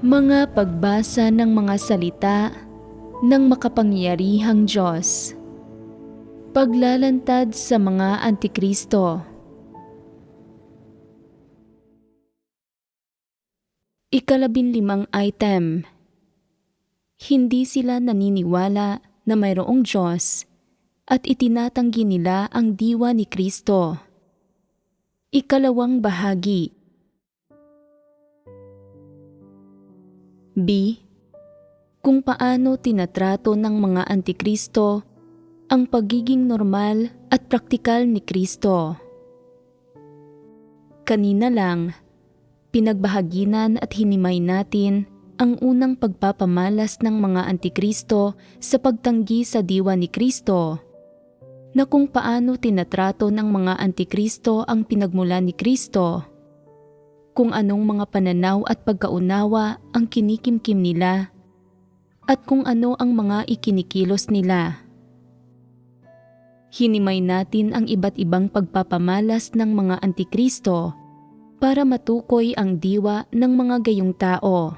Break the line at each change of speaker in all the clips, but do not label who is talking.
Mga pagbasa ng mga salita ng makapangyarihang Diyos. Paglalantad sa mga Antikristo. Ikalabinlimang item. Hindi sila naniniwala na mayroong Diyos at itinatanggi nila ang diwa ni Kristo. Ikalawang bahagi. B. Kung paano tinatrato ng mga Antikristo ang pagiging normal at praktikal ni Kristo. Kanina lang, pinagbahaginan at hinimay natin ang unang pagpapamalas ng mga Antikristo sa pagtanggi sa diwa ni Kristo, na kung paano tinatrato ng mga Antikristo ang pinagmula ni Kristo, kung anong mga pananaw at pagkaunawa ang kinikimkim nila, at kung ano ang mga ikinikilos nila. Hinimay natin ang iba't ibang pagpapamalas ng mga Antikristo para matukoy ang diwa ng mga gayong tao.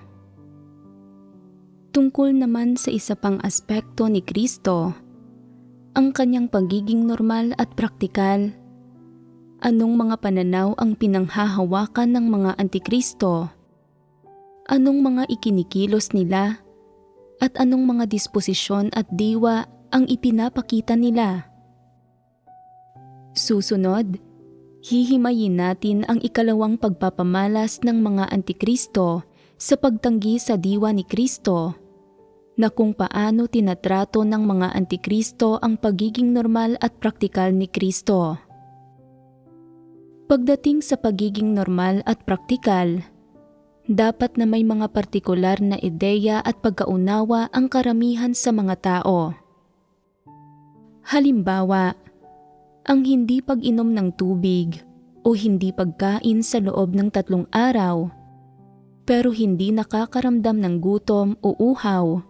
Tungkol naman sa isa pang aspekto ni Kristo, ang kanyang pagiging normal at praktikal. Anong mga pananaw ang pinanghahawakan ng mga Antikristo? Anong mga ikinikilos nila? At anong mga disposisyon at diwa ang ipinapakita nila? Susunod, hihimayin natin ang ikalawang pagpapamalas ng mga Antikristo sa pagtanggi sa diwa ni Kristo, na kung paano tinatrato ng mga Antikristo ang pagiging normal at praktikal ni Kristo. Pagdating sa pagiging normal at praktikal, dapat na may mga partikular na ideya at pagkaunawa ang karamihan sa mga tao. Halimbawa, ang hindi pag-inom ng tubig o hindi pagkain sa loob ng 3 araw, pero hindi nakakaramdam ng gutom o uhaw.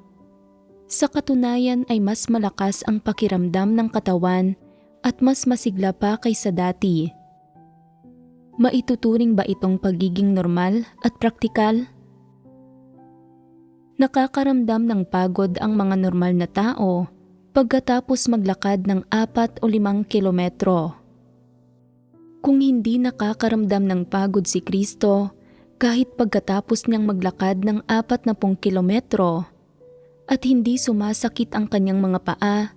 Sa katunayan ay mas malakas ang pakiramdam ng katawan at mas masigla pa kaysa dati. Maituturing ba itong pagiging normal at praktikal? Nakakaramdam ng pagod ang mga normal na tao pagkatapos maglakad ng 4 o 5 kilometro. Kung hindi nakakaramdam ng pagod si Kristo kahit pagkatapos niyang maglakad ng 40 kilometro at hindi sumasakit ang kanyang mga paa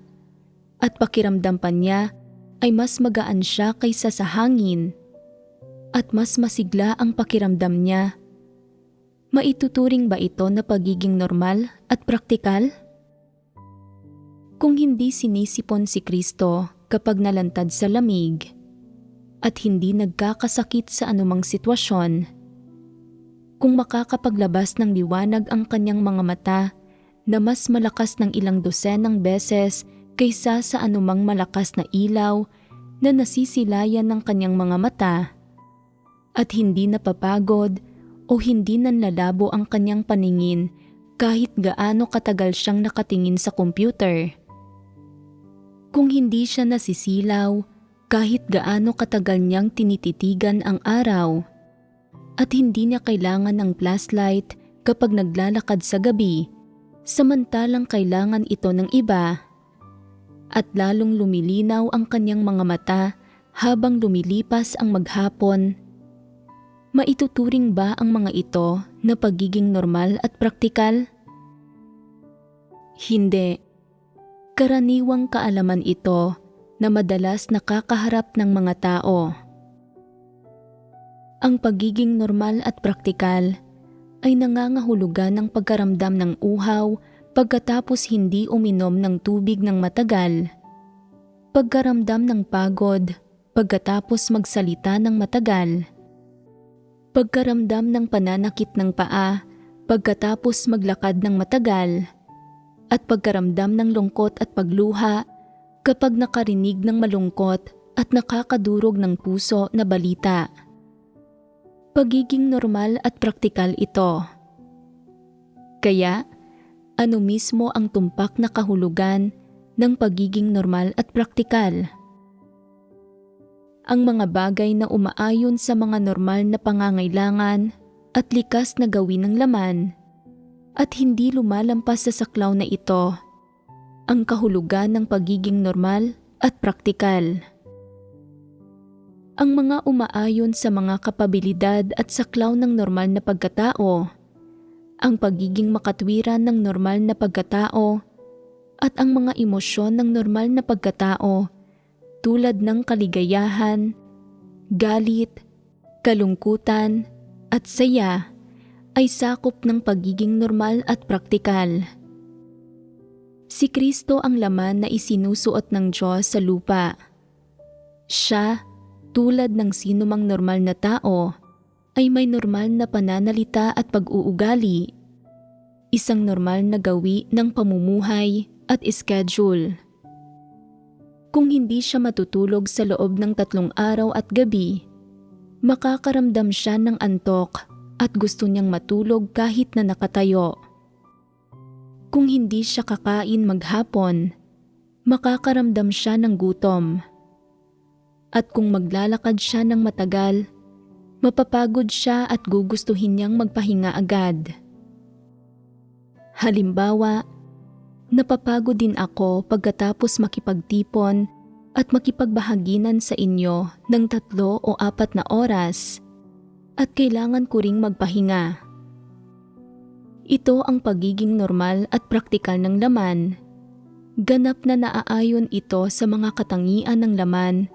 at pakiramdam pa niya ay mas magaan siya kaysa sa hangin at mas masigla ang pakiramdam niya, maituturing ba ito na pagiging normal at praktikal? Kung hindi sinisipon si Kristo kapag nalantad sa lamig at hindi nagkakasakit sa anumang sitwasyon, kung makakapaglabas ng liwanag ang kanyang mga mata na mas malakas ng ilang dosenang beses kaysa sa anumang malakas na ilaw na nasisilayan ng kanyang mga mata, at hindi napapagod o hindi nanlalabo ang kanyang paningin kahit gaano katagal siyang nakatingin sa computer. Kung hindi siya nasisilaw kahit gaano katagal niyang tinititigan ang araw, at hindi niya kailangan ng flashlight kapag naglalakad sa gabi, samantalang kailangan ito ng iba, at lalong lumilinaw ang kanyang mga mata habang lumilipas ang maghapon, maituturing ba ang mga ito na pagiging normal at praktikal? Hindi. Karaniwang kaalaman ito na madalas nakakaharap ng mga tao. Ang pagiging normal at praktikal ay nangangahulugan ng pagkaramdam ng uhaw pagkatapos hindi uminom ng tubig ng matagal, pagkaramdam ng pagod pagkatapos magsalita ng matagal, pagkaramdam ng pananakit ng paa pagkatapos maglakad ng matagal, at pagkaramdam ng lungkot at pagluha kapag nakarinig ng malungkot at nakakadurog ng puso na balita. Pagiging normal at praktikal ito. Kaya, ano mismo ang tumpak na kahulugan ng pagiging normal at praktikal? Ang mga bagay na umaayon sa mga normal na pangangailangan at likas na gawin ng laman at hindi lumalampas sa saklaw na ito ang kahulugan ng pagiging normal at praktikal. Ang mga umaayon sa mga kapabilidad at saklaw ng normal na pagkatao, ang pagiging makatwiran ng normal na pagkatao, at ang mga emosyon ng normal na pagkatao tulad ng kaligayahan, galit, kalungkutan, at saya ay sakop ng pagiging normal at praktikal. Si Kristo ang laman na isinusuot ng Diyos sa lupa. Siya, tulad ng sinumang normal na tao, ay may normal na pananalita at pag-uugali, isang normal na gawi ng pamumuhay at schedule. Kung hindi siya matutulog sa loob ng 3 araw at gabi, makakaramdam siya ng antok at gusto niyang matulog kahit na nakatayo. Kung hindi siya kakain maghapon, makakaramdam siya ng gutom. At kung maglalakad siya ng matagal, mapapagod siya at gugustuhin niyang magpahinga agad. Halimbawa, napapagod din ako pagkatapos makipagtipon at makipagbahaginan sa inyo ng 3 o 4 na oras at kailangan ko ring magpahinga. Ito ang pagiging normal at praktikal ng laman. Ganap na naaayon ito sa mga katangian ng laman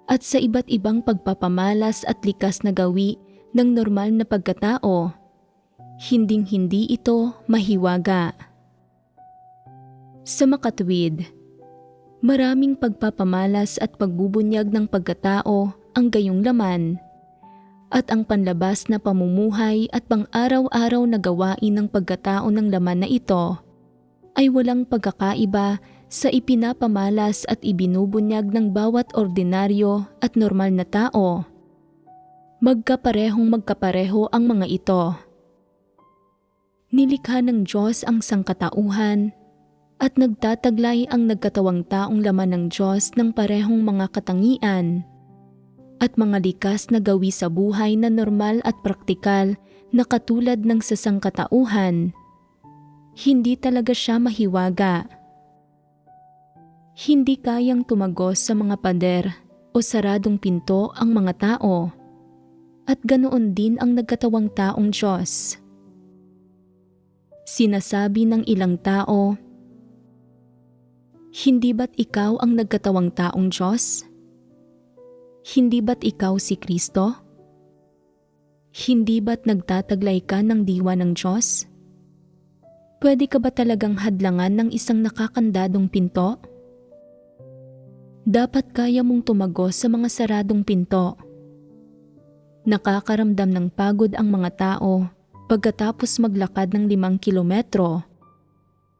at sa iba't ibang pagpapamalas at likas na gawi ng normal na pagkatao. Hinding-hindi ito mahiwaga. Sa makatwid, maraming pagpapamalas at pagbubunyag ng pagkatao ang gayong laman, at ang panlabas na pamumuhay at pang-araw-araw na gawain ng pagkatao ng laman na ito ay walang pagkakaiba sa ipinapamalas at ibinubunyag ng bawat ordinaryo at normal na tao. Magkapareho ang mga ito. Nilikha ng Diyos ang sangkatauhan at nagtataglay ang nagkatawang taong laman ng Diyos ng parehong mga katangian at mga likas na gawi sa buhay na normal at praktikal na katulad ng sa sangkatauhan. Hindi talaga siya mahiwaga. Hindi kayang tumagos sa mga pader o saradong pinto ang mga tao, at ganoon din ang nagkatawang taong Diyos. Sinasabi ng ilang tao, "Hindi ba't ikaw ang nagkatawang taong Diyos? Hindi ba't ikaw si Kristo? Hindi ba't nagtataglay ka ng diwa ng Diyos? Pwede ka ba talagang hadlangan ng isang nakakandadong pinto? Dapat kaya mong tumagos sa mga saradong pinto." Nakakaramdam ng pagod ang mga tao pagkatapos maglakad ng 5 kilometro.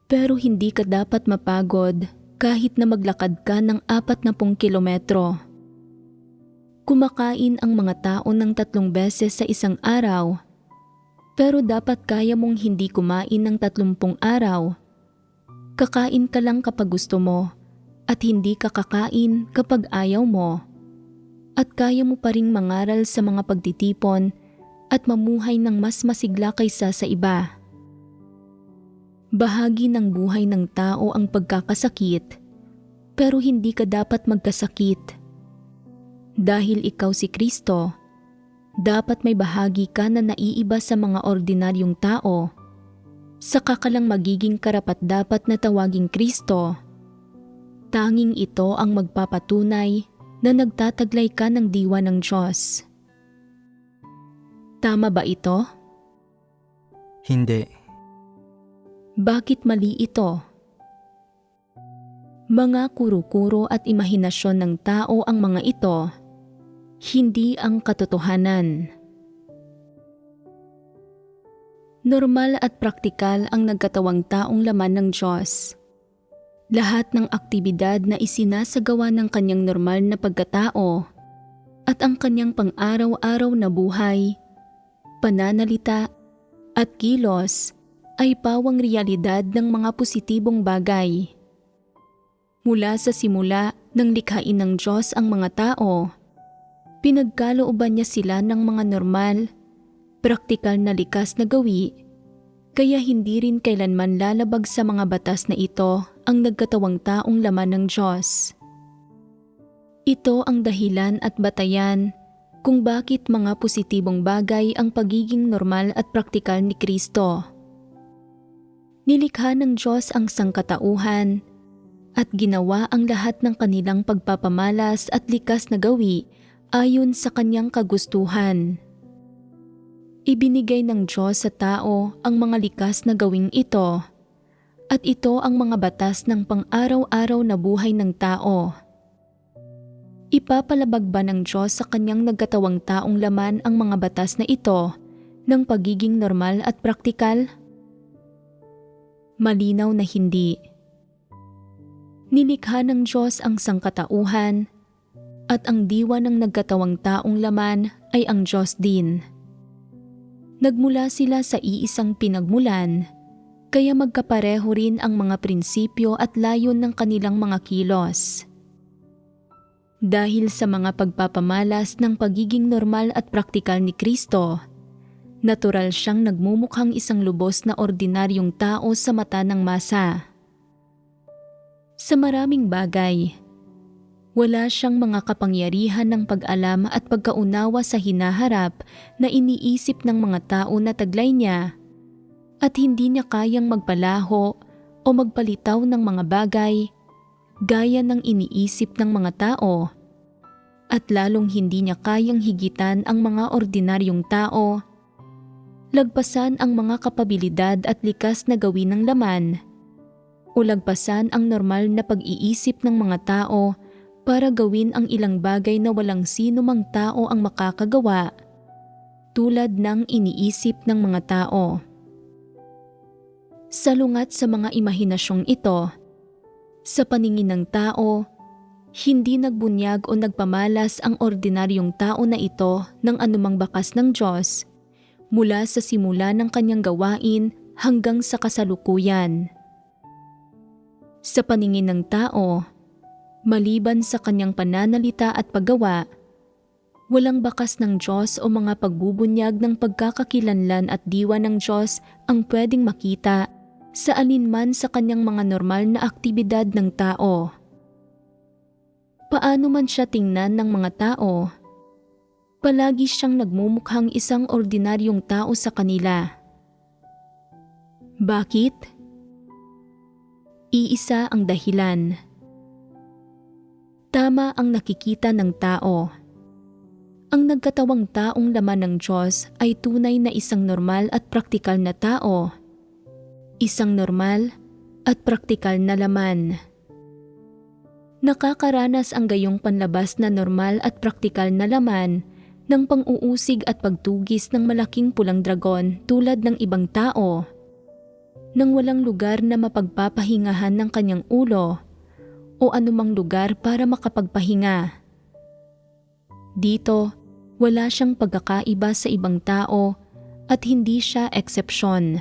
Pero hindi ka dapat mapagod kahit na maglakad ka ng 40 kilometro. Kumakain ang mga tao ng 3 beses sa isang araw, pero dapat kaya mong hindi kumain ng 30 araw. Kakain ka lang kapag gusto mo at hindi ka kakain kapag ayaw mo. At kaya mo pa ring mangaral sa mga pagtitipon at mamuhay ng mas masigla kaysa sa iba. Bahagi ng buhay ng tao ang pagkakasakit, pero hindi ka dapat magkasakit. Dahil ikaw si Kristo, dapat may bahagi ka na naiiba sa mga ordinaryong tao. Saka ka lang magiging karapat-dapat na tawaging Kristo. Tanging ito ang magpapatunay na nagtataglay ka ng diwa ng Diyos. Tama ba ito?
Hindi.
Bakit mali ito? Mga kuro-kuro at imahinasyon ng tao ang mga ito, hindi ang katotohanan. Normal at praktikal ang nagkatawang taong laman ng Diyos. Lahat ng aktibidad na isinasagawa ng kanyang normal na pagkatao at ang kanyang pang-araw-araw na buhay, pananalita at kilos ay pawang realidad ng mga positibong bagay. Mula sa simula ng likhain ng Diyos ang mga tao, pinagkalooban niya sila ng mga normal, praktikal na likas na gawi Kaya hindi rin kailanman lalabag sa mga batas na ito ang nagkatawang taong laman ng Diyos. Ito ang dahilan at batayan kung bakit mga positibong bagay ang pagiging normal at praktikal ni Kristo. Nilikha ng Diyos ang sangkatauhan at ginawa ang lahat ng kanilang pagpapamalas at likas na gawi ayon sa kanyang kagustuhan. Ibinigay ng Diyos sa tao ang mga likas na gawing ito, at ito ang mga batas ng pang-araw-araw na buhay ng tao. Ipapalabag ba ng Diyos sa kanyang nagkatawang taong laman ang mga batas na ito ng pagiging normal at praktikal? Malinaw na hindi. Nilikha ng Diyos ang sangkatauhan, at ang diwa ng nagkatawang taong laman ay ang Diyos din. Nagmula sila sa iisang pinagmulan, kaya magkapareho rin ang mga prinsipyo at layon ng kanilang mga kilos. Dahil sa mga pagpapamalas ng pagiging normal at praktikal ni Kristo, natural siyang nagmumukhang isang lubos na ordinaryong tao sa mata ng masa. Sa maraming bagay, wala siyang mga kapangyarihan ng pag-alam at pagkaunawa sa hinaharap na iniisip ng mga tao na taglay niya, at hindi niya kayang magpalaho o magpalitaw ng mga bagay gaya ng iniisip ng mga tao, at lalong hindi niya kayang higitan ang mga ordinaryong tao, lagpasan ang mga kapabilidad at likas na gawin ng laman, o lagpasan ang normal na pag-iisip ng mga tao para gawin ang ilang bagay na walang sino mang tao ang makakagawa, tulad ng iniisip ng mga tao. Salungat sa mga imahinasyong ito, sa paningin ng tao, hindi nagbunyag o nagpamalas ang ordinaryong tao na ito ng anumang bakas ng Diyos mula sa simula ng kanyang gawain hanggang sa kasalukuyan. Sa paningin ng tao, maliban sa kanyang pananalita at paggawa, walang bakas ng Diyos o mga pagbubunyag ng pagkakakilanlan at diwa ng Diyos ang pwedeng makita sa alinman sa kanyang mga normal na aktibidad ng tao. Paano man siya tingnan ng mga tao, palagi siyang nagmumukhang isang ordinaryong tao sa kanila. Bakit? Iisa ang dahilan. Tama ang nakikita ng tao. Ang nagkatawang taong laman ng Diyos ay tunay na isang normal at praktikal na tao. Isang normal at praktikal na laman. Nakakaranas ang gayong panlabas na normal at praktikal na laman ng pang-uusig at pagtugis ng malaking pulang dragon tulad ng ibang tao, nang walang lugar na mapagpapahingahan ng kanyang ulo o anumang lugar para makapagpahinga. Dito, wala siyang pagkakaiba sa ibang tao at hindi siya eksepsyon.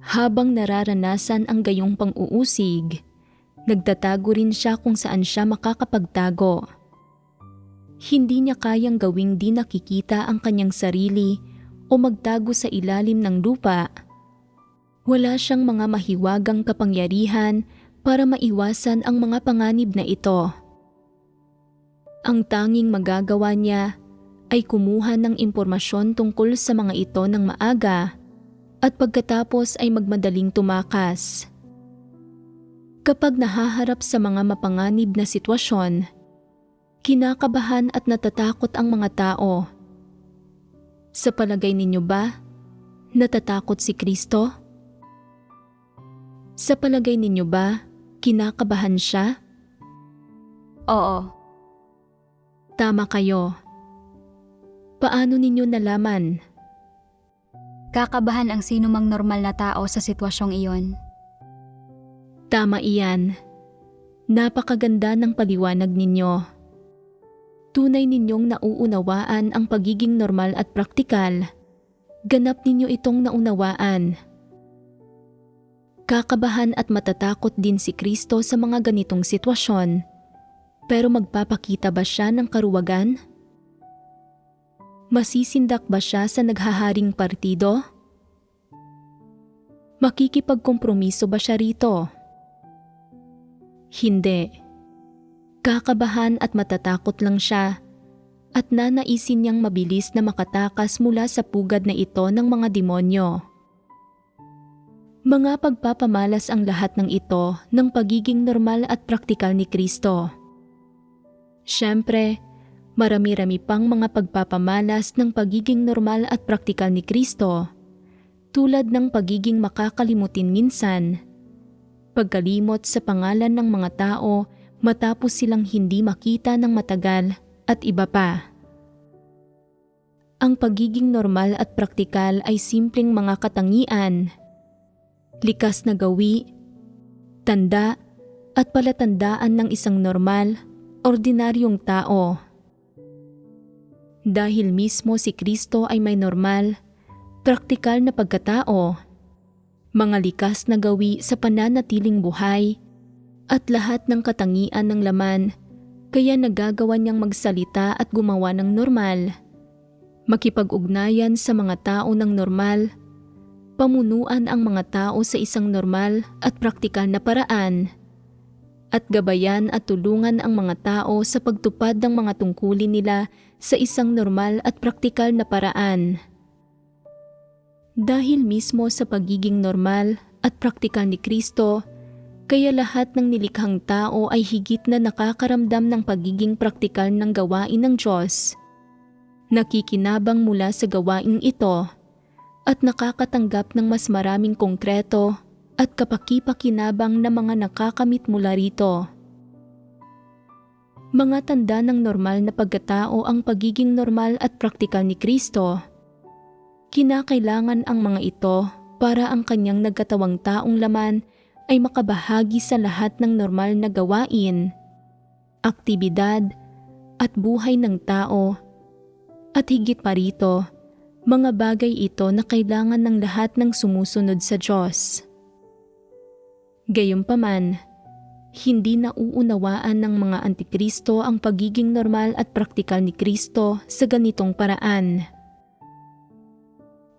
Habang nararanasan ang gayong pang-uusig, nagtatago rin siya kung saan siya makakapagtago. Hindi niya kayang gawing di nakikita ang kanyang sarili o magtago sa ilalim ng lupa. Wala siyang mga mahiwagang kapangyarihan para maiwasan ang mga panganib na ito. Ang tanging magagawa niya ay kumuha ng impormasyon tungkol sa mga ito ng maaga at pagkatapos ay magmadaling tumakas. Kapag nahaharap sa mga mapanganib na sitwasyon, kinakabahan at natatakot ang mga tao. Sa palagay ninyo ba, natatakot si Kristo? Sa palagay ninyo ba, kinakabahan siya?
Oo.
Tama kayo. Paano ninyo nalaman?
Kakabahan ang sinumang normal na tao sa sitwasyong iyon.
Tama iyan. Napakaganda ng paliwanag ninyo. Tunay ninyong nauunawaan ang pagiging normal at praktikal. Ganap ninyo itong naunawaan. Kakabahan at matatakot din si Kristo sa mga ganitong sitwasyon. Pero magpapakita ba siya ng karuwagan? Masisindak ba siya sa naghaharing partido? Makikipagkompromiso ba siya rito? Hindi. Kakabahan at matatakot lang siya at nanaisin niyang mabilis na makatakas mula sa pugad na ito ng mga demonyo. Mga pagpapamalas ang lahat ng ito ng pagiging normal at praktikal ni Kristo. Siyempre, marami-rami pang mga pagpapamalas ng pagiging normal at praktikal ni Kristo, tulad ng pagiging makakalimutin minsan, pagkalimot sa pangalan ng mga tao matapos silang hindi makita ng matagal at iba pa. Ang pagiging normal at praktikal ay simpleng mga katangian, likas na gawi, tanda at palatandaan ng isang normal, ordinaryong tao. Dahil mismo si Kristo ay may normal, praktikal na pagkatao, mga likas na gawi sa pananatiling buhay, at lahat ng katangian ng laman, kaya nagagawa niyang magsalita at gumawa ng normal, makipag-ugnayan sa mga tao ng normal, pamunuan ang mga tao sa isang normal at praktikal na paraan, at gabayan at tulungan ang mga tao sa pagtupad ng mga tungkulin nila sa isang normal at praktikal na paraan. Dahil mismo sa pagiging normal at praktikal ni Kristo, kaya lahat ng nilikhang tao ay higit na nakakaramdam ng pagiging praktikal ng gawain ng Diyos. Nakikinabang mula sa gawaing ito at nakakatanggap ng mas maraming konkreto at kapaki-pakinabang na mga nakakamit mula rito. Mga tanda ng normal na pagkatao ang pagiging normal at praktikal ni Kristo. Kinakailangan ang mga ito para ang kanyang nagkatawang taong laman ay makabahagi sa lahat ng normal na gawain, aktibidad at buhay ng tao. At higit pa rito, mga bagay ito na kailangan ng lahat ng sumusunod sa Diyos. Gayunpaman, hindi nauunawaan ng mga antikristo ang pagiging normal at praktikal ni Kristo sa ganitong paraan.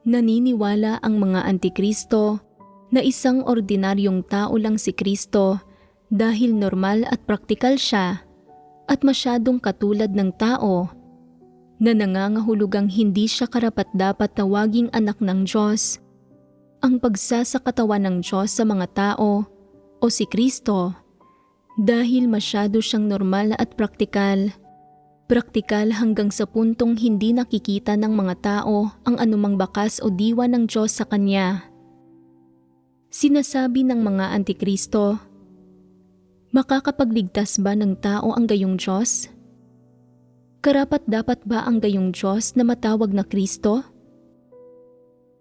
Naniniwala ang mga antikristo na isang ordinaryong tao lang si Kristo dahil normal at praktikal siya at masyadong katulad ng tao na nangangahulugang hindi siya karapat-dapat tawaging anak ng Diyos. Ang pagsasakatawan ng Diyos sa mga tao o si Kristo dahil masyado siyang normal at praktikal hanggang sa puntong hindi nakikita ng mga tao ang anumang bakas o diwa ng Diyos sa Kanya. Sinasabi ng mga antikristo, makakapagligtas ba ng tao ang gayong Diyos? Karapat-dapat ba ang gayong Diyos na matawag na Kristo?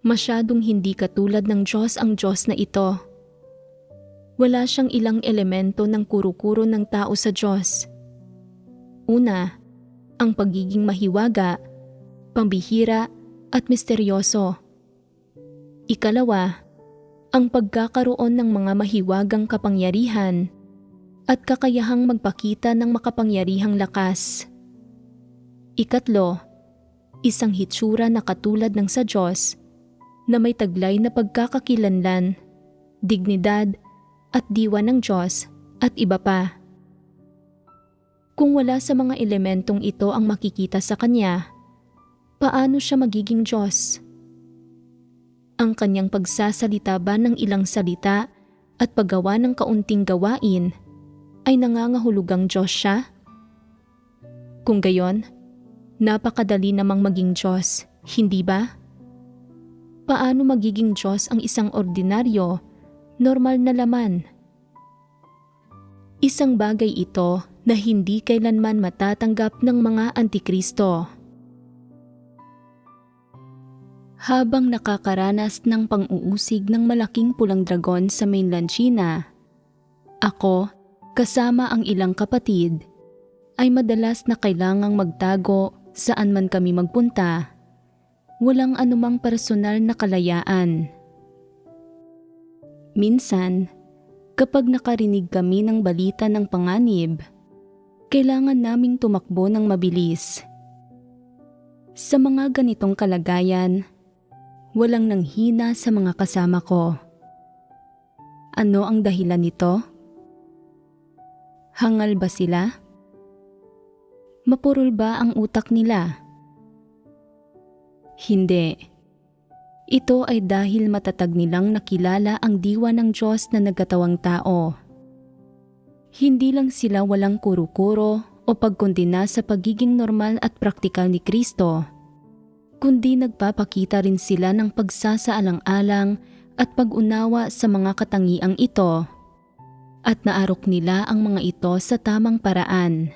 Masyadong hindi katulad ng Diyos ang Diyos na ito. Wala siyang ilang elemento ng kuro-kuro ng tao sa Diyos. Una, ang pagiging mahiwaga, pambihira at misteryoso. Ikalawa, ang pagkakaroon ng mga mahiwagang kapangyarihan at kakayahang magpakita ng makapangyarihang lakas. Ikatlo, isang hitsura na katulad ng sa Diyos na may taglay na pagkakakilanlan, dignidad at diwa ng Diyos at iba pa. Kung wala sa mga elementong ito ang makikita sa Kanya, paano siya magiging Diyos? Ang Kanyang pagsasalita ba ng ilang salita at paggawa ng kaunting gawain ay nangangahulugang Diyos siya? Kung gayon, napakadali namang maging Diyos, hindi ba? Paano magiging Diyos ang isang ordinaryo, normal na laman? Isang bagay ito na hindi kailanman matatanggap ng mga antikristo. Habang nakakaranas ng pang-uusig ng malaking pulang dragon sa mainland China, ako, kasama ang ilang kapatid, ay madalas na kailangang magtago saan man kami magpunta. Walang anumang personal na kalayaan. Minsan, kapag nakarinig kami ng balita ng panganib, kailangan naming tumakbo ng mabilis. Sa mga ganitong kalagayan, walang nanghina sa mga kasama ko. Ano ang dahilan nito? Hangal ba sila? Mapurol ba ang utak nila? Hindi. Ito ay dahil matatag nilang nakilala ang diwa ng Diyos na nagkatawang tao. Hindi lang sila walang kuro-kuro o pagkondena sa pagiging normal at praktikal ni Kristo, kundi nagpapakita rin sila ng pagsasaalang-alang at pag-unawa sa mga katangiang ito at naarok nila ang mga ito sa tamang paraan.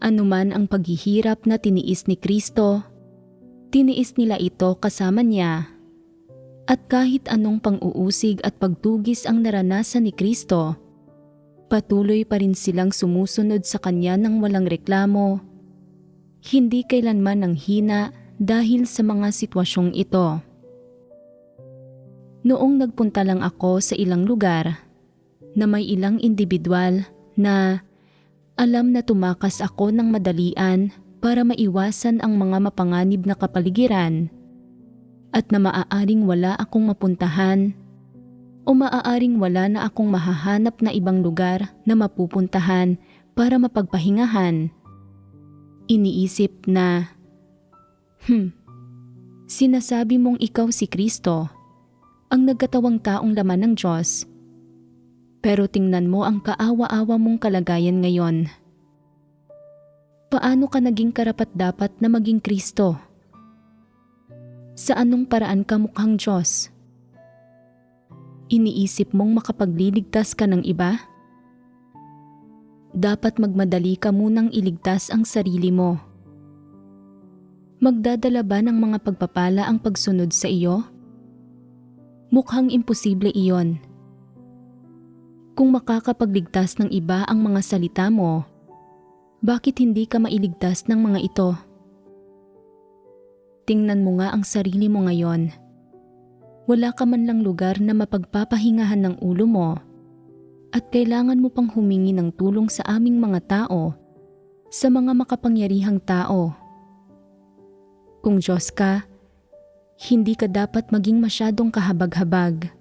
Anuman ang paghihirap na tiniis ni Kristo, tiniis nila ito kasama niya. At kahit anong pang-uusig at pagtugis ang naranasan ni Kristo, patuloy pa rin silang sumusunod sa kanya ng walang reklamo, hindi kailanman ng hina dahil sa mga sitwasyong ito. Noong nagpunta lang ako sa ilang lugar na may ilang individual na alam na tumakas ako ng madalian para maiwasan ang mga mapanganib na kapaligiran at na maaaring wala akong mapuntahan o maaaring wala na akong mahahanap na ibang lugar na mapupuntahan para mapagpahingahan. Iniisip na, sinasabi mong ikaw si Kristo, ang nagkatawang taong laman ng Diyos. Pero tingnan mo ang kaawa-awa mong kalagayan ngayon. Paano ka naging karapat-dapat na maging Kristo? Sa anong paraan ka mukhang Diyos? Iniisip mong makapagliligtas ka ng iba? Dapat magmadali ka munang iligtas ang sarili mo. Magdadala ba ng mga pagpapala ang pagsunod sa iyo? Mukhang imposible iyon. Kung makakapagligtas ng iba ang mga salita mo, bakit hindi ka mailigtas ng mga ito? Tingnan mo nga ang sarili mo ngayon. Wala ka man lang lugar na mapagpapahingahan ng ulo mo at kailangan mo pang humingi ng tulong sa aming mga tao, sa mga makapangyarihang tao. Kung Diyos ka, hindi ka dapat maging masyadong kahabag-habag.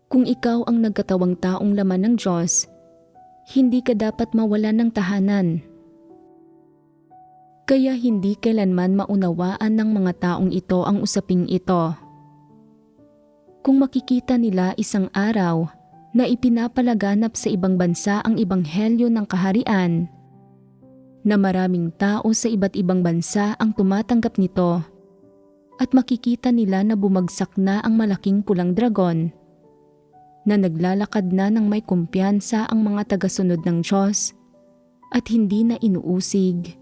Kung ikaw ang nagkatawang taong laman ng Diyos, hindi ka dapat mawalan ng tahanan. Kaya hindi kailanman maunawaan ng mga taong ito ang usaping ito. Kung makikita nila isang araw na ipinapalaganap sa ibang bansa ang ebanghelyo ng kaharian, na maraming tao sa iba't ibang bansa ang tumatanggap nito, at makikita nila na bumagsak na ang malaking pulang dragon, na naglalakad na ng may kumpiyansa ang mga tagasunod ng Diyos at hindi na inuusig,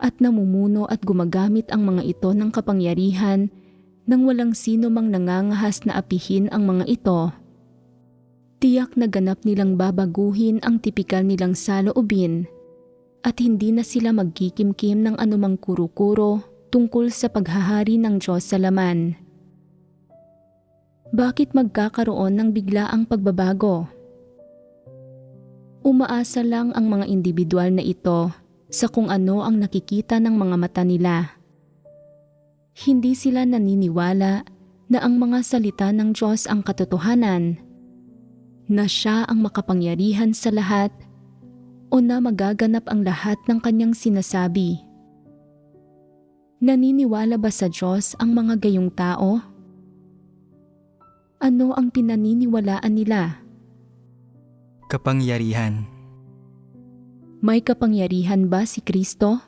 at namumuno at gumagamit ang mga ito ng kapangyarihan nang walang sino mang nangangahas na apihin ang mga ito. Tiyak na ganap nilang babaguhin ang tipikal nilang saloobin at hindi na sila magkikimkim ng anumang kuro-kuro tungkol sa paghahari ng Diyos sa laman. Bakit magkakaroon ng biglaang pagbabago? Umaasa lang ang mga individual na ito sa kung ano ang nakikita ng mga mata nila. Hindi sila naniniwala na ang mga salita ng Diyos ang katotohanan, na siya ang makapangyarihan sa lahat o na magaganap ang lahat ng kanyang sinasabi. Naniniwala ba sa Diyos ang mga gayong tao? Ano ang pinaniniwalaan nila?
Kapangyarihan.
May kapangyarihan ba si Kristo?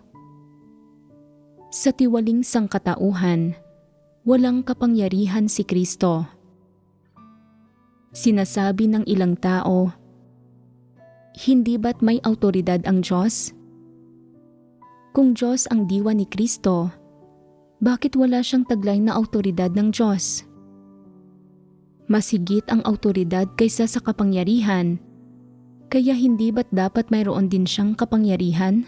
Sa tiwaling sangkatauhan, walang kapangyarihan si Kristo. Sinasabi ng ilang tao, hindi ba't may awtoridad ang Diyos? Kung Diyos ang diwa ni Kristo, bakit wala siyang taglay na awtoridad ng Diyos? Mas higit ang awtoridad kaysa sa kapangyarihan, kaya hindi ba't dapat mayroon din siyang kapangyarihan?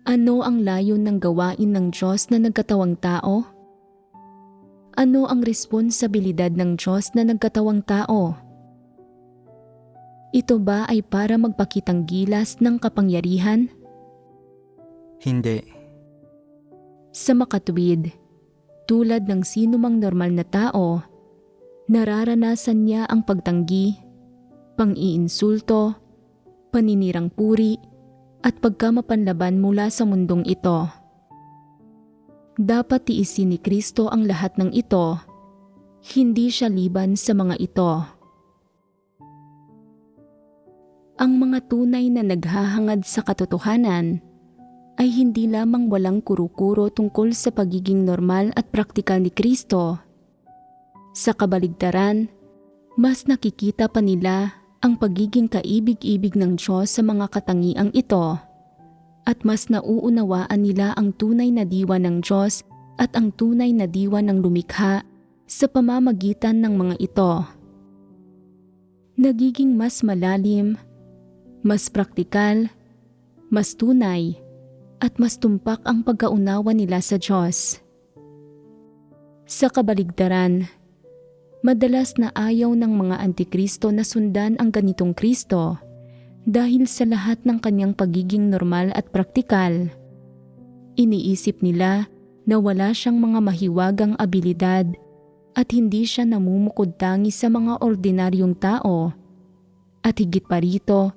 Ano ang layon ng gawain ng Diyos na nagkatawang tao? Ano ang responsibilidad ng Diyos na nagkatawang tao? Ito ba ay para magpakitang gilas ng kapangyarihan?
Hindi.
Sa makatuwid, tulad ng sinumang normal na tao, Nararanasan niya ang pagtanggi, pang-iinsulto, paninirang puri, at pagkamapanlaban mula sa mundong ito. Dapat tiisin ni Kristo ang lahat ng ito, hindi siya liban sa mga ito. Ang mga tunay na naghahangad sa katotohanan ay hindi lamang walang kuro-kuro tungkol sa pagiging normal at praktikal ni Kristo. Sa kabaligtaran, mas nakikita pa nila ang pagiging kaibig-ibig ng Diyos sa mga katangiang ito, at mas nauunawaan nila ang tunay na diwa ng Diyos at ang tunay na diwa ng lumikha sa pamamagitan ng mga ito. Nagiging mas malalim, mas praktikal, mas tunay, at mas tumpak ang pagkaunawa nila sa Diyos. Sa kabaligtaran, madalas na ayaw ng mga antikristo na sundan ang ganitong Kristo dahil sa lahat ng kanyang pagiging normal at praktikal. Iniisip nila na wala siyang mga mahiwagang abilidad at hindi siya namumukod tangi sa mga ordinaryong tao. At higit pa rito,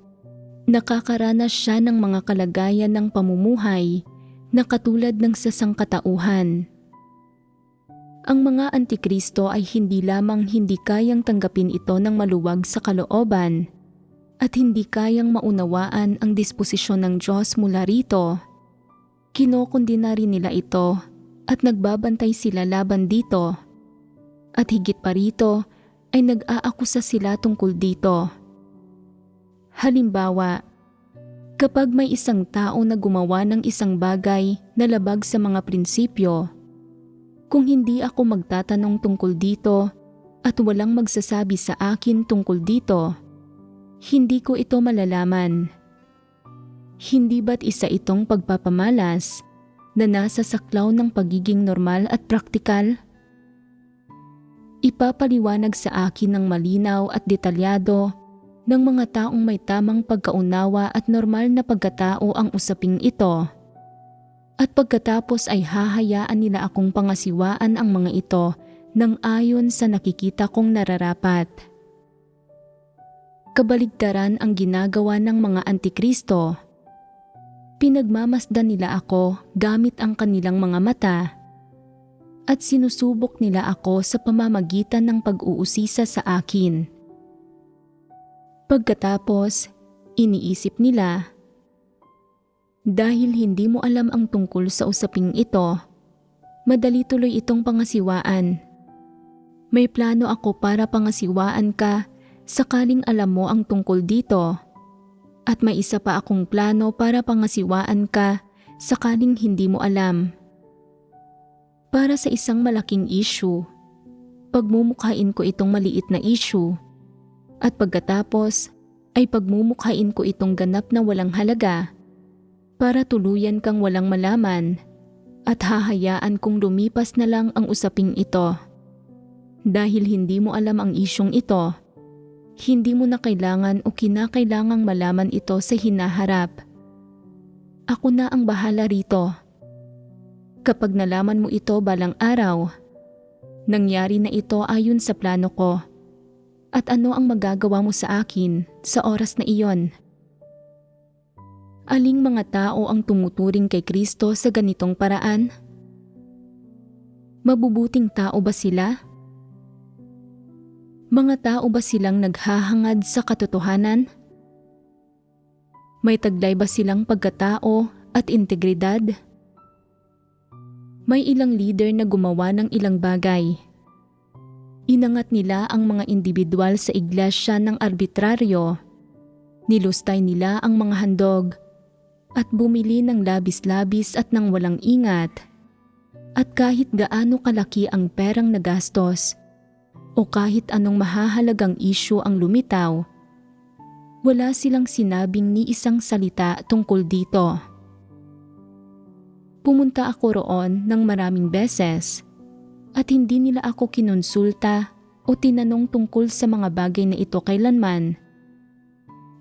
nakakaranas siya ng mga kalagayan ng pamumuhay na katulad ng sasangkatauhan. Ang mga antikristo ay hindi lamang hindi kayang tanggapin ito ng maluwag sa kalooban at hindi kayang maunawaan ang disposisyon ng Diyos mula rito. Kinokondena rin nila ito at nagbabantay sila laban dito. At higit pa rito ay nag-aakusa sila tungkol dito. Halimbawa, kapag may isang tao na gumawa ng isang bagay na labag sa mga prinsipyo, kung hindi ako magtatanong tungkol dito at walang magsasabi sa akin tungkol dito, hindi ko ito malalaman. Hindi ba't isa itong pagpapamalas na nasa saklaw ng pagiging normal at praktikal? Ipapaliwanag sa akin ng malinaw at detalyado ng mga taong may tamang pagkaunawa at normal na pagkatao ang usaping ito. At pagkatapos ay hahayaan nila akong pangasiwaan ang mga ito nang ayon sa nakikita kong nararapat. Kabaligtaran ang ginagawa ng mga antikristo. Pinagmamasdan nila ako gamit ang kanilang mga mata at sinusubok nila ako sa pamamagitan ng pag-uusisa sa akin. Pagkatapos, iniisip nila, dahil hindi mo alam ang tungkol sa usaping ito, madali tuloy itong pangasiwaan. May plano ako para pangasiwaan ka sakaling alam mo ang tungkol dito. At may isa pa akong plano para pangasiwaan ka sakaling hindi mo alam. Para sa isang malaking issue, pagmumukhain ko itong maliit na issue. At pagkatapos ay pagmumukhain ko itong ganap na walang halaga para tuluyan kang walang malaman at hahayaan kong lumipas na lang ang usaping ito. Dahil hindi mo alam ang isyong ito, hindi mo na kailangan o kinakailangang malaman ito sa hinaharap. Ako na ang bahala rito. Kapag nalaman mo ito balang araw, nangyari na ito ayon sa plano ko. At ano ang magagawa mo sa akin sa oras na iyon? Aling mga tao ang tumuturing kay Kristo sa ganitong paraan? Mabubuting tao ba sila? Mga tao ba silang naghahangad sa katotohanan? May taglay ba silang pagkatao at integridad? May ilang leader na gumawa ng ilang bagay. Inangat nila ang mga individual sa iglesia ng arbitraryo. Nilustay nila ang mga handog at bumili ng labis-labis at ng walang ingat. At kahit gaano kalaki ang perang nagastos o kahit anong mahahalagang isyu ang lumitaw, wala silang sinabing ni isang salita tungkol dito. Pumunta ako roon ng maraming beses at hindi nila ako kinonsulta o tinanong tungkol sa mga bagay na ito kailanman.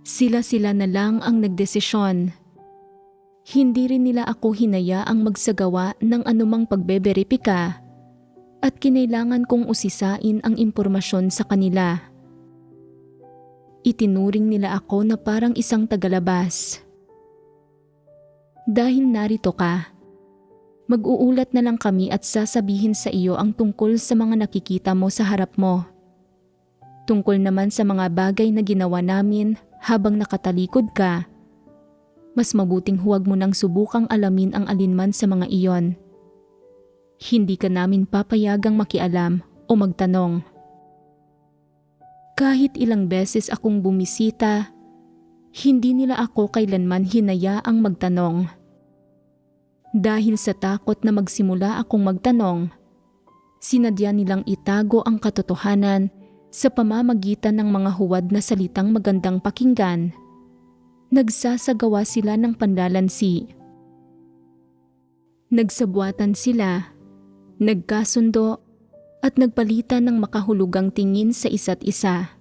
Sila-sila na lang ang nagdesisyon. Hindi rin nila ako hinayaang magsagawa ng anumang pagbeberipika at kinailangan kong usisain ang impormasyon sa kanila. Itinuring nila ako na parang isang tagalabas. Dahil narito ka, mag-uulat na lang kami at sasabihin sa iyo ang tungkol sa mga nakikita mo sa harap mo. Tungkol naman sa mga bagay na ginawa namin habang nakatalikod ka, mas mabuting huwag mo nang subukang alamin ang alinman sa mga iyon. Hindi ka namin papayagang makialam o magtanong. Kahit ilang beses akong bumisita, hindi nila ako kailanman hinayaang magtanong. Dahil sa takot na magsimula akong magtanong, sinadya nilang itago ang katotohanan sa pamamagitan ng mga huwad na salitang magandang pakinggan. Nagsasagawa sila ng panlalansi. Nagsabuatan sila, nagkasundo, at nagpalitan ng makahulugang tingin sa isa't isa.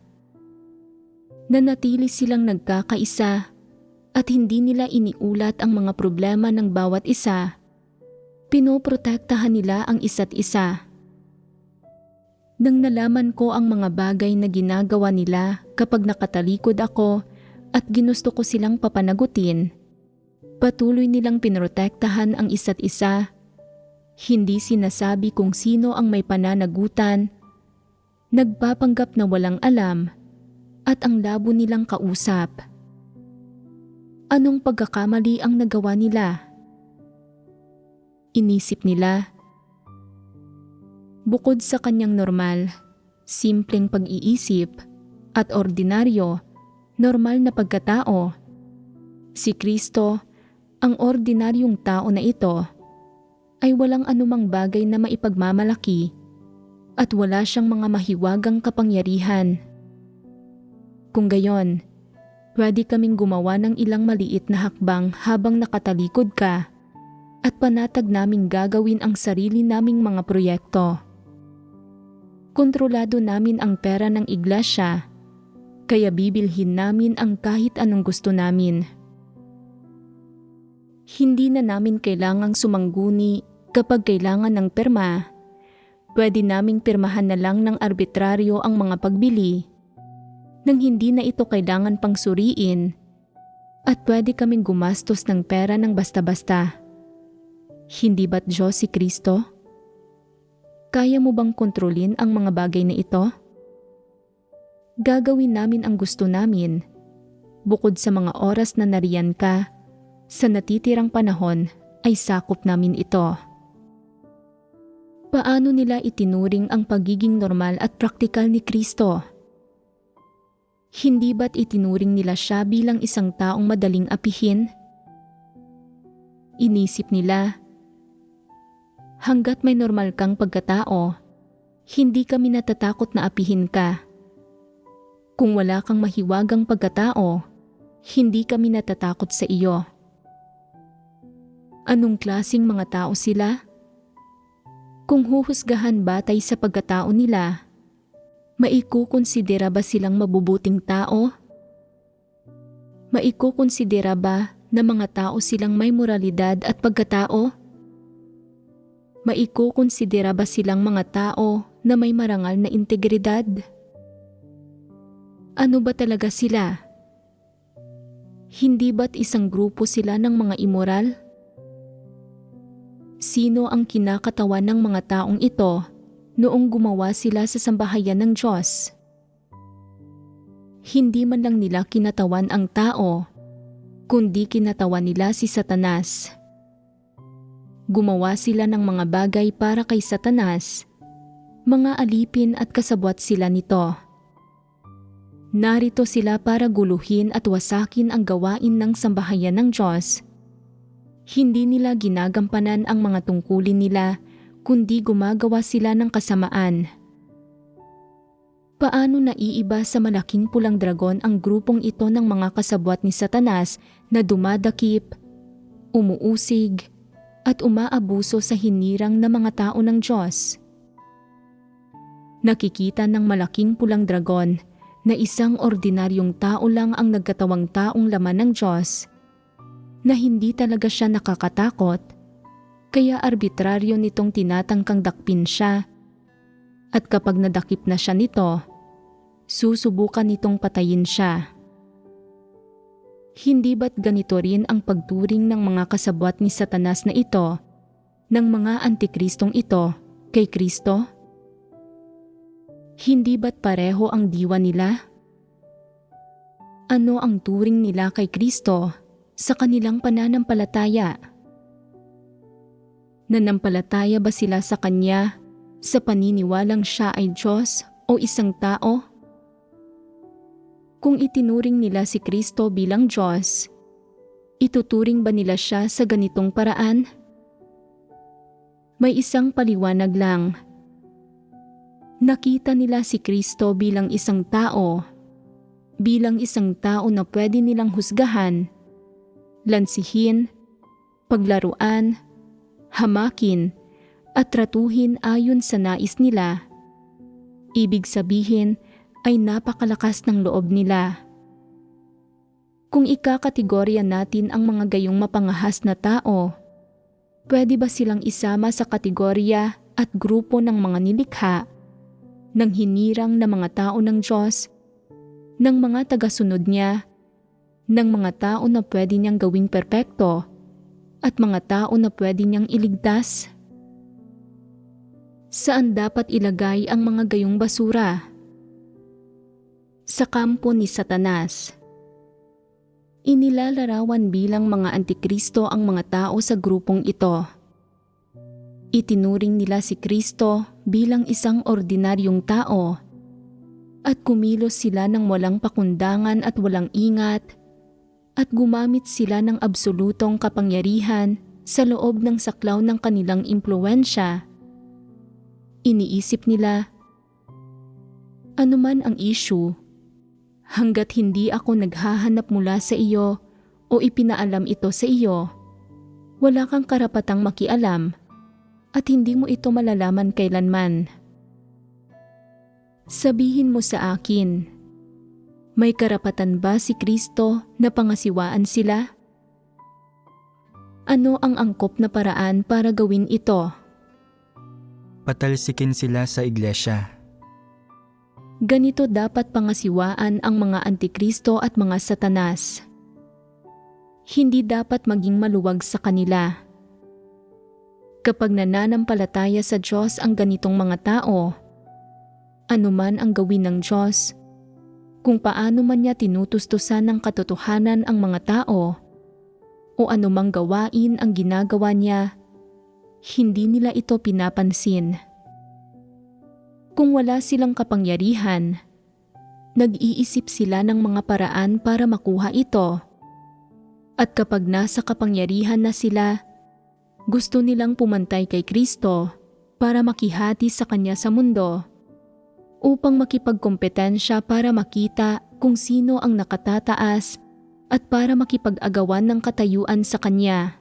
Nanatili silang nagkakaisa at hindi nila iniulat ang mga problema ng bawat isa. Pinoprotektahan nila ang isa't isa. Nang nalaman ko ang mga bagay na ginagawa nila kapag nakatalikod ako at ginusto ko silang papanagutin, patuloy nilang pinoprotektahan ang isa't isa. Hindi sinasabi kung sino ang may pananagutan, nagpapanggap na walang alam, at ang labo nilang kausap. Anong pagkakamali ang nagawa nila? Inisip nila, bukod sa kanyang normal, simpleng pag-iisip, at ordinaryo, normal na pagkatao, si Kristo, ang ordinaryong tao na ito, ay walang anumang bagay na maipagmamalaki at wala siyang mga mahiwagang kapangyarihan. Kung gayon, pwede kaming gumawa ng ilang maliit na hakbang habang nakatalikod ka at panatag naming gagawin ang sarili naming mga proyekto. Kontrolado namin ang pera ng iglesia, kaya bibilhin namin ang kahit anong gusto namin. Hindi na namin kailangang sumangguni kapag kailangan ng pirma. Pwede naming pirmahan na lang ng arbitraryo ang mga pagbili nang hindi na ito kailangan pang suriin, at pwede kaming gumastos ng pera ng basta-basta. Hindi ba't Diyos si Kristo? Kaya mo bang kontrolin ang mga bagay na ito? Gagawin namin ang gusto namin, bukod sa mga oras na nariyan ka. Sa natitirang panahon ay sakop namin ito. Paano nila itinuring ang pagiging normal at praktikal ni Kristo? Hindi ba't itinuring nila siya bilang isang taong madaling apihin? Inisip nila, hanggat may normal kang pagkatao, hindi kami natatakot na apihin ka. Kung wala kang mahiwagang pagkatao, hindi kami natatakot sa iyo. Anong klaseng mga tao sila? Kung huhusgahan batay sa pagkatao nila, maikukonsidera ba silang mabubuting tao? Maikukonsidera ba na mga tao silang may moralidad at pagkatao? Maikukonsidera ba silang mga tao na may marangal na integridad? Ano ba talaga sila? Hindi ba't isang grupo sila ng mga immoral? Sino ang kinakatawan ng mga taong ito noong gumawa sila sa sambahayan ng Diyos? Hindi man lang nila kinatawan ang tao, kundi kinatawan nila si Satanas. Gumawa sila ng mga bagay para kay Satanas, mga alipin at kasabwat sila nito. Narito sila para guluhin at wasakin ang gawain ng sambahayan ng Diyos. Hindi nila ginagampanan ang mga tungkulin nila, kundi gumagawa sila ng kasamaan. Paano naiiba sa malaking pulang dragon ang grupong ito ng mga kasabwat ni Satanas na dumadakip, umuusig, at umaabuso sa hinirang na mga tao ng Diyos? Nakikita ng malaking pulang dragon na isang ordinaryong tao lang ang nagkatawang taong laman ng Diyos, na hindi talaga siya nakakatakot, kaya arbitraryo nitong tinatangkang dakpin siya At kapag nadakip na siya nito, susubukan nitong patayin siya. Hindi ba't ganito rin ang pagturing ng mga kasabwat ni Satanas na ito, ng mga antikristong ito, kay Kristo? Hindi ba't pareho ang diwa nila? Ano ang turing nila kay Kristo sa kanilang pananampalataya? Nanampalataya ba sila sa Kanya sa paniniwalang Siya ay Diyos o isang tao? Kung itinuring nila si Kristo bilang Diyos, ituturing ba nila siya sa ganitong paraan? May isang paliwanag lang. Nakita nila si Kristo bilang isang tao na pwede nilang husgahan, lansihin, paglaruan, hamakin, at tratuhin ayon sa nais nila. Ibig sabihin ay napakalakas ng loob nila. Kung ikakategorya natin ang mga gayong mapangahas na tao, pwede ba silang isama sa kategorya at grupo ng mga nilikha, ng hinirang na mga tao ng Diyos, ng mga tagasunod niya, ng mga tao na pwede niyang gawing perpekto, at mga tao na pwede niyang iligtas? Saan dapat ilagay ang mga gayong basura? Sa kampo ni Satanas. Inilalarawan bilang mga antikristo ang mga tao sa grupong ito. Itinuring nila si Kristo bilang isang ordinaryong tao at kumilos sila ng walang pakundangan at walang ingat at gumamit sila ng absolutong kapangyarihan sa loob ng saklaw ng kanilang impluwensya. Iniisip nila, anuman ang issue, hanggat hindi ako naghahanap mula sa iyo o ipinaalam ito sa iyo, wala kang karapatang makialam at hindi mo ito malalaman kailanman. Sabihin mo sa akin, may karapatan ba si Kristo na pangasiwaan sila? Ano ang angkop na paraan para gawin ito?
Patalsikin sila sa iglesia.
Ganito dapat pangasiwaan ang mga antikristo at mga Satanas. Hindi dapat maging maluwag sa kanila. Kapag nananampalataya sa Diyos ang ganitong mga tao, anuman ang gawin ng Diyos, kung paano man niya tinutustusan ng katotohanan ang mga tao, o anumang gawain ang ginagawa niya, hindi nila ito pinapansin. Kung wala silang kapangyarihan, nag-iisip sila ng mga paraan para makuha ito. At kapag nasa kapangyarihan na sila, gusto nilang pumantay kay Kristo para makihati sa Kanya sa mundo, upang makipagkompetensya para makita kung sino ang nakatataas at para makipag-agawan ng katayuan sa Kanya.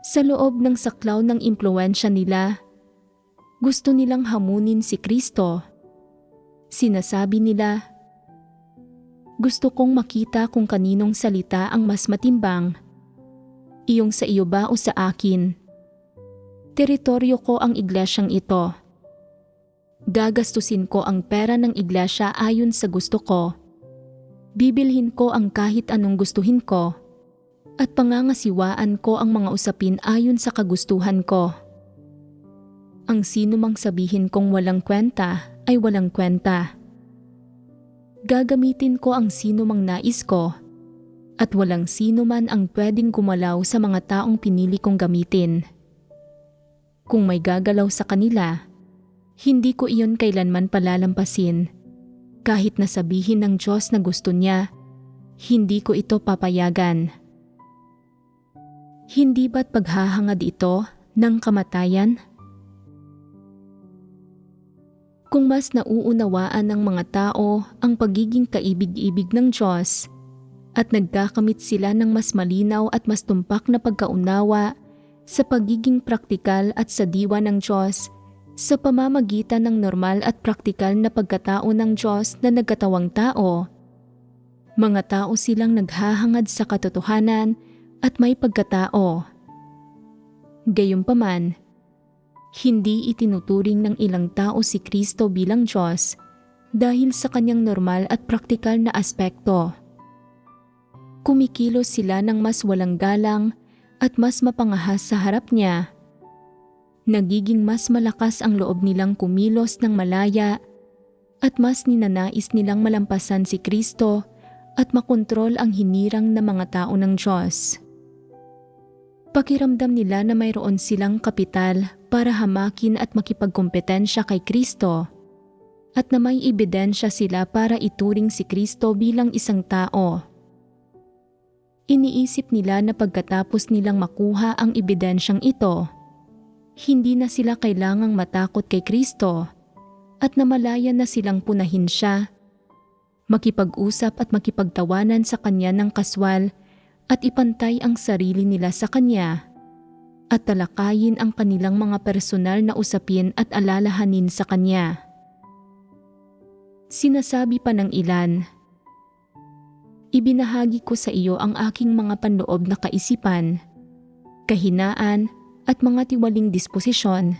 Sa loob ng saklaw ng impluwensya nila, gusto nilang hamunin si Kristo. Sinasabi nila, gusto kong makita kung kaninong salita ang mas matimbang, iyong sa iyo ba o sa akin? Teritoryo ko ang iglesyang ito. Gagastusin ko ang pera ng iglesia ayon sa gusto ko. Bibilhin ko ang kahit anong gustuhin ko. At pangangasiwaan ko ang mga usapin ayon sa kagustuhan ko. Ang sino mang sabihin kong walang kwenta ay walang kwenta. Gagamitin ko ang sino mang nais ko at walang sino man ang pwedeng gumalaw sa mga taong pinili kong gamitin. Kung may gagalaw sa kanila, hindi ko iyon kailanman palalampasin. Kahit na sabihin ng Diyos na gusto niya, hindi ko ito papayagan. Hindi ba't paghahangad ito ng kamatayan? Kung mas nauunawaan ng mga tao ang pagiging kaibig-ibig ng Diyos at nagkakamit sila ng mas malinaw at mas tumpak na pagkaunawa sa pagiging praktikal at sa diwa ng Diyos sa pamamagitan ng normal at praktikal na pagkatao ng Diyos na nagkatawang tao, mga tao silang naghahangad sa katotohanan at may pagkatao. Gayunpaman, Hindi itinuturing ng ilang tao si Kristo bilang Diyos dahil sa kanyang normal at praktikal na aspekto. Kumikilos sila ng mas walang galang at mas mapangahas sa harap niya. Nagiging mas malakas ang loob nilang kumilos ng malaya at mas ninanais nilang malampasan si Kristo at makontrol ang hinirang ng mga tao ng Diyos. Pakiramdam nila na mayroon silang kapital para hamakin at makipagkompetensya kay Kristo at na may ebidensya sila para ituring si Kristo bilang isang tao. Iniisip nila na pagkatapos nilang makuha ang ebidensyang ito, hindi na sila kailangang matakot kay Kristo at namalaya na silang punahin siya, makipag-usap at makipagtawanan sa kanya ng kaswal at ipantay ang sarili nila sa kanya at talakayin ang kanilang mga personal na usapin at alalahanin sa kanya. Sinasabi pa ng ilan, "Ibinahagi ko sa iyo ang aking mga panloob na kaisipan, kahinaan at mga tiwaling disposisyon.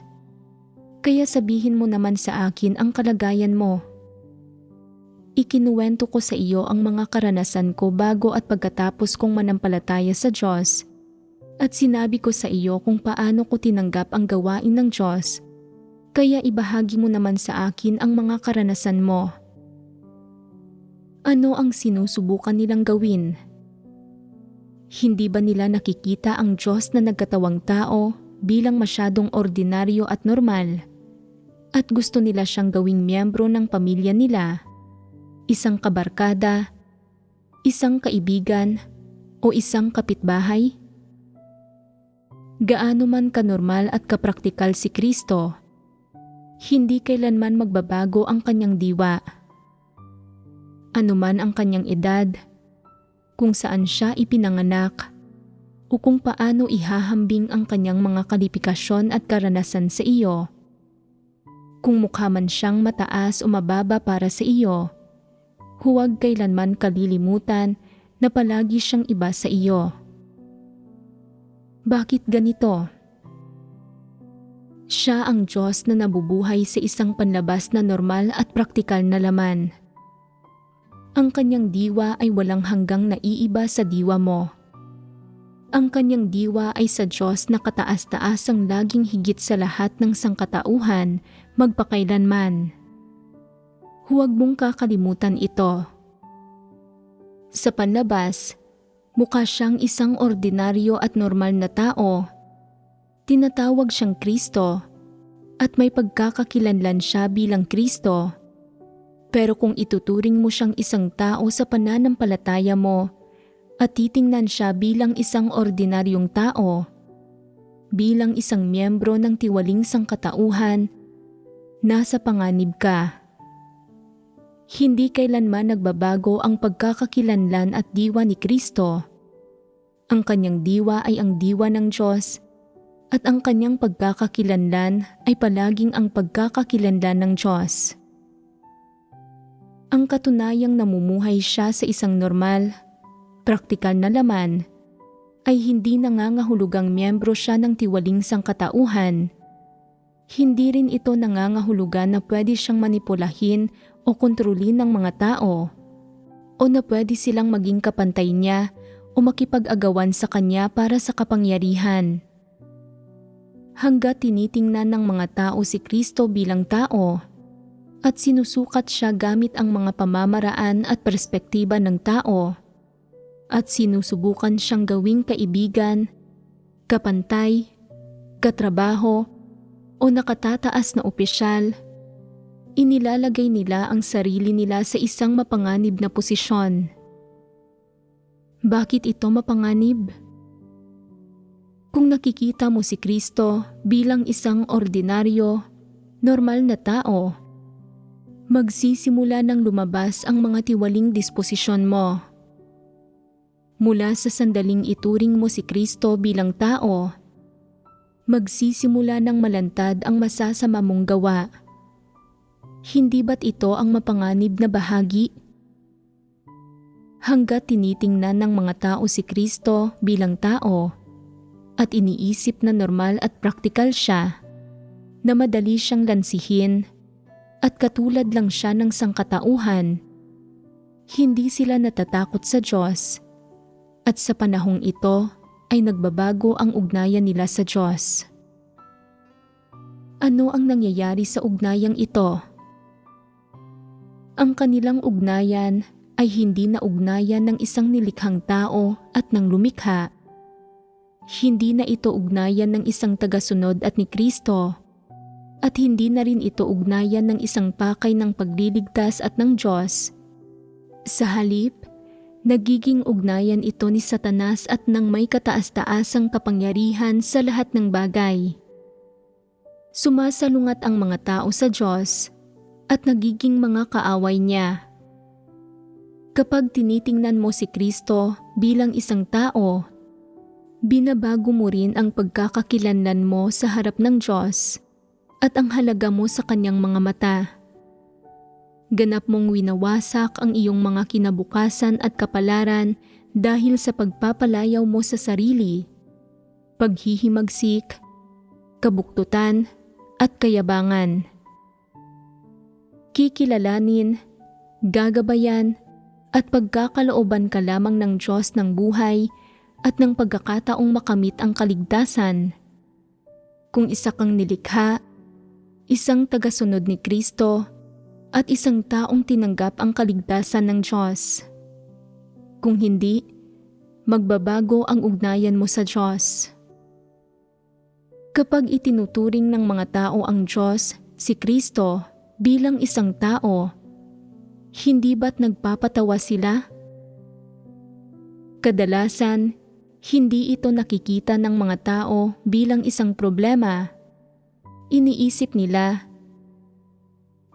Kaya sabihin mo naman sa akin ang kalagayan mo." Ikinuwento ko sa iyo ang mga karanasan ko bago at pagkatapos kong manampalataya sa Diyos at sinabi ko sa iyo kung paano ko tinanggap ang gawain ng Diyos, kaya ibahagi mo naman sa akin ang mga karanasan mo. Ano ang sinusubukan nilang gawin? Hindi ba nila nakikita ang Diyos na nagkatawang tao bilang masyadong ordinaryo at normal at gusto nila siyang gawing miyembro ng pamilya nila? Isang kabarkada, isang kaibigan, o isang kapitbahay? Gaano man kanormal at kapraktikal si Kristo, hindi kailanman magbabago ang kanyang diwa. Ano man ang kanyang edad, kung saan siya ipinanganak, o kung paano ihahambing ang kanyang mga kwalifikasyon at karanasan sa iyo. Kung mukha man siyang mataas o mababa para sa iyo, huwag kailanman kalilimutan na palagi siyang iba sa iyo. Bakit ganito? Siya ang Diyos na nabubuhay sa isang panlabas na normal at praktikal na laman. Ang kanyang diwa ay walang hanggang naiiba sa diwa mo. Ang kanyang diwa ay sa Diyos na kataas-taasang laging higit sa lahat ng sangkatauhan magpakailanman. Huwag mong kakalimutan ito. Sa panlabas, mukha siyang isang ordinaryo at normal na tao. Tinatawag siyang Kristo at may pagkakakilanlan siya bilang Kristo. Pero kung ituturing mo siyang isang tao sa pananampalataya mo at titingnan siya bilang isang ordinaryong tao, bilang isang miyembro ng tiwaling sangkatauhan, nasa panganib ka. Hindi kailanman nagbabago ang pagkakakilanlan at diwa ni Kristo. Ang kanyang diwa ay ang diwa ng Diyos at ang kanyang pagkakakilanlan ay palaging ang pagkakakilanlan ng Diyos. Ang katunayang namumuhay siya sa isang normal, praktikal na laman ay hindi nangangahulugang miyembro siya ng tiwaling sangkatauhan. Hindi rin ito nangangahulugan na pwede siyang manipulahin o kontrolin ng mga tao, o na pwede silang maging kapantay niya o makipag-agawan sa kanya para sa kapangyarihan. Hangga't tinitingnan ng mga tao si Kristo bilang tao at sinusukat siya gamit ang mga pamamaraan at perspektiba ng tao at sinusubukan siyang gawing kaibigan, kapantay, katrabaho o nakatataas na opisyal, inilalagay nila ang sarili nila sa isang mapanganib na posisyon. Bakit ito mapanganib? Kung nakikita mo si Kristo bilang isang ordinaryo, normal na tao, magsisimula ng lumabas ang mga tiwaling disposisyon mo. Mula sa sandaling ituring mo si Kristo bilang tao, magsisimula ng malantad ang masasama mong gawa. Hindi ba't ito ang mapanganib na bahagi? Hangga't tinitingnan ng mga tao si Kristo bilang tao at iniisip na normal at praktikal siya, na madali siyang lansihin at katulad lang siya ng sangkatauhan. Hindi sila natatakot sa Diyos at sa panahong ito ay nagbabago ang ugnayan nila sa Diyos. Ano ang nangyayari sa ugnayang ito? Ang kanilang ugnayan ay hindi na ugnayan ng isang nilikhang tao at ng lumikha. Hindi na ito ugnayan ng isang tagasunod at ni Kristo. At hindi na rin ito ugnayan ng isang pakay ng pagliligtas at ng Diyos. Sa halip, nagiging ugnayan ito ni Satanas at ng may kataas-taasang kapangyarihan sa lahat ng bagay. Sumasalungat ang mga tao sa Diyos at nagiging mga kaaway niya. Kapag tinitingnan mo si Kristo bilang isang tao, binabago mo rin ang pagkakakilanlan mo sa harap ng Diyos at ang halaga mo sa kanyang mga mata. Ganap mong winawasak ang iyong mga kinabukasan at kapalaran dahil sa pagpapalayaw mo sa sarili, paghihimagsik, kabuktutan at kayabangan. Kikilalanin, gagabayan at pagkakalooban ka lamang ng Diyos ng buhay at ng pagkakataong makamit ang kaligtasan. Kung isa kang nilikha, isang tagasunod ni Kristo at isang taong tinanggap ang kaligtasan ng Diyos. Kung hindi, magbabago ang ugnayan mo sa Diyos. Kapag itinuturing ng mga tao ang Diyos, si Kristo, bilang isang tao, hindi ba't nagpapatawa sila? Kadalasan, hindi ito nakikita ng mga tao bilang isang problema. Iniisip nila,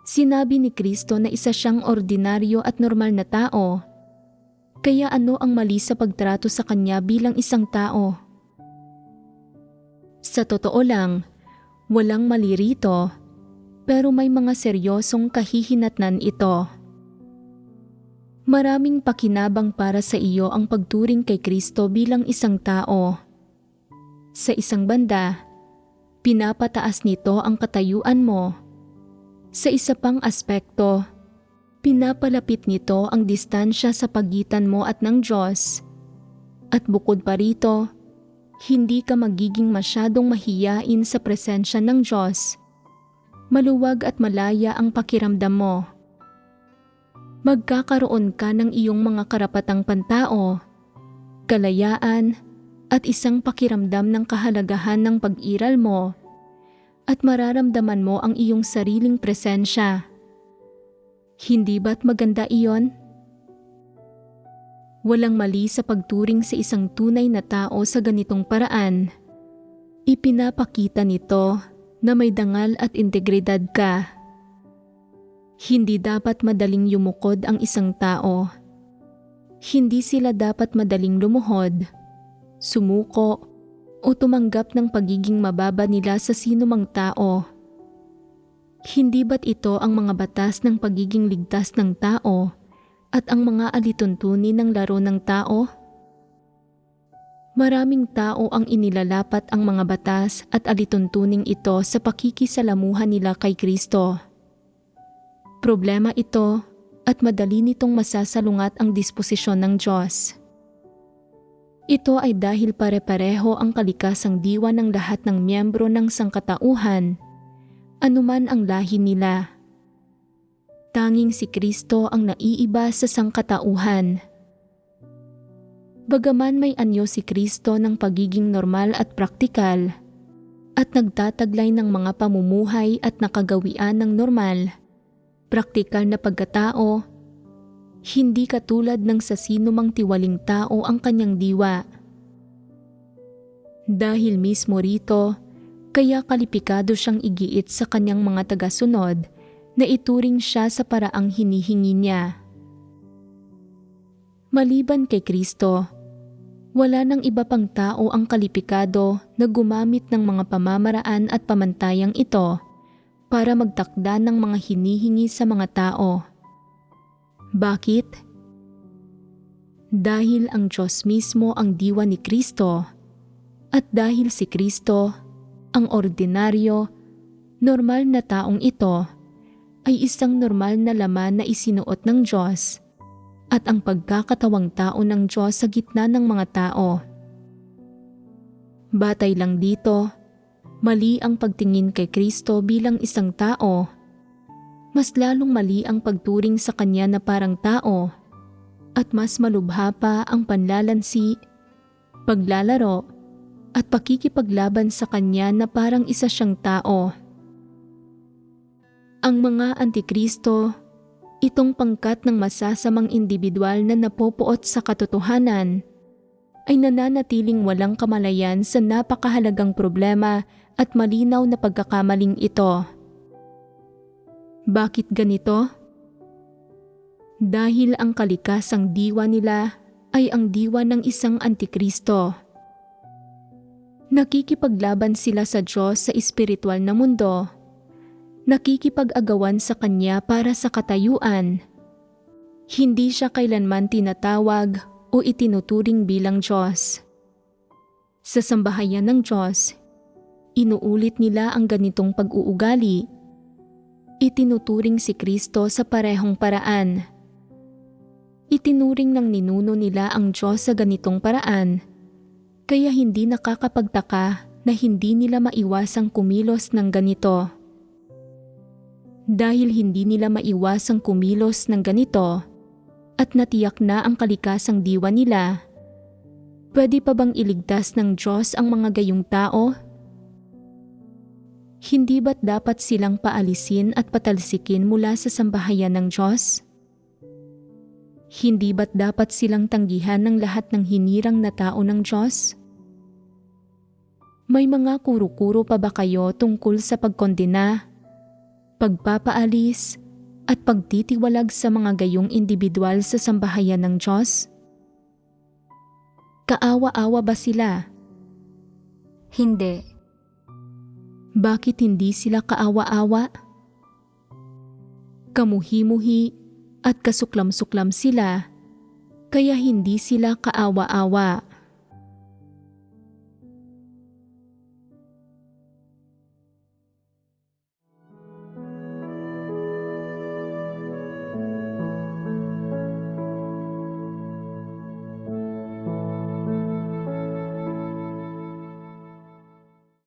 sinabi ni Kristo na isa siyang ordinaryo at normal na tao. Kaya ano ang mali sa pagtrato sa kanya bilang isang tao? Sa totoo lang, walang mali rito, pero may mga seryosong kahihinatnan ito. Maraming pakinabang para sa iyo ang pagturing kay Kristo bilang isang tao. Sa isang banda, pinapataas nito ang katayuan mo. Sa isa pang aspekto, pinapalapit nito ang distansya sa pagitan mo at ng Diyos. At bukod pa rito, hindi ka magiging masyadong mahiyain sa presensya ng Diyos. Maluwag at malaya ang pakiramdam mo. Magkakaroon ka ng iyong mga karapatang pantao, kalayaan at isang pakiramdam ng kahalagahan ng pag-iral mo at mararamdaman mo ang iyong sariling presensya. Hindi ba't maganda iyon? Walang mali sa pagturing sa isang tunay na tao sa ganitong paraan. Ipinapakita nito na may dangal at integridad ka. Hindi dapat madaling yumukod ang isang tao. Hindi sila dapat madaling lumuhod, sumuko, o tumanggap ng pagiging mababa nila sa sinumang tao. Hindi ba't ito ang mga batas ng pagiging ligtas ng tao at ang mga alituntunin ng laro ng tao? Maraming tao ang inilalapat ang mga batas at alituntuning ito sa pakikisalamuhan nila kay Kristo. Problema ito at madali nitong masasalungat ang disposisyon ng Diyos. Ito ay dahil pare-pareho ang kalikasang diwa ng lahat ng miyembro ng sangkatauhan, anuman ang lahi nila. Tanging si Kristo ang naiiba sa sangkatauhan. Bagaman may anyo si Kristo ng pagiging normal at praktikal, at nagtataglay ng mga pamumuhay at nakagawian ng normal, praktikal na pagkatao, hindi katulad ng sa sinumang tiwaling tao ang kanyang diwa. Dahil mismo rito, kaya kalipikado siyang igiit sa kanyang mga tagasunod na ituring siya sa paraang hinihingi niya. Maliban kay Kristo, wala nang iba pang tao ang kalipikado na gumamit ng mga pamamaraan at pamantayang ito para magtakda ng mga hinihingi sa mga tao. Bakit? Dahil ang Diyos mismo ang diwa ni Kristo at dahil si Kristo ang ordinaryo, normal na taong ito ay isang normal na laman na isinuot ng Diyos at ang pagkakatawang tao ng Diyos sa gitna ng mga tao. Batay lang dito, mali ang pagtingin kay Kristo bilang isang tao. Mas lalong mali ang pagturing sa kanya na parang tao at mas malubha pa ang panlalansi, paglalaro at pakikipaglaban sa kanya na parang isa siyang tao. Ang mga antikristo, itong pangkat ng masasamang individual na napopuot sa katotohanan, ay nananatiling walang kamalayan sa napakahalagang problema at malinaw na pagkakamaling ito. Bakit ganito? Dahil ang kalikasang diwa nila ay ang diwa ng isang antikristo. Nakikipaglaban sila sa Diyos sa espiritual na mundo. Nakikipag-agawan sa Kanya para sa katayuan. Hindi siya kailanman tinatawag o itinuturing bilang Diyos. Sa sambahayan ng Diyos, inuulit nila ang ganitong pag-uugali. Itinuturing si Kristo sa parehong paraan. Itinuring ng ninuno nila ang Diyos sa ganitong paraan, kaya hindi nakakapagtaka na hindi nila maiwasang kumilos ng ganito. Dahil hindi nila maiwasang kumilos ng ganito at natiyak na ang kalikasang diwa nila, pwede pa bang iligtas ng Diyos ang mga gayong tao? Hindi ba't dapat silang paalisin at patalsikin mula sa sambahayan ng Diyos? Hindi ba't dapat silang tanggihan ng lahat ng hinirang na tao ng Diyos? May mga kuro-kuro pa ba kayo tungkol sa pagkondena, pagpapaalis, at pagtitiwalag sa mga gayong individual sa sambahayan ng Diyos? Kaawa-awa ba sila?
Hindi.
Bakit hindi sila kaawa-awa? Kamuhi-muhi at kasuklam-suklam sila, kaya hindi sila kaawa-awa.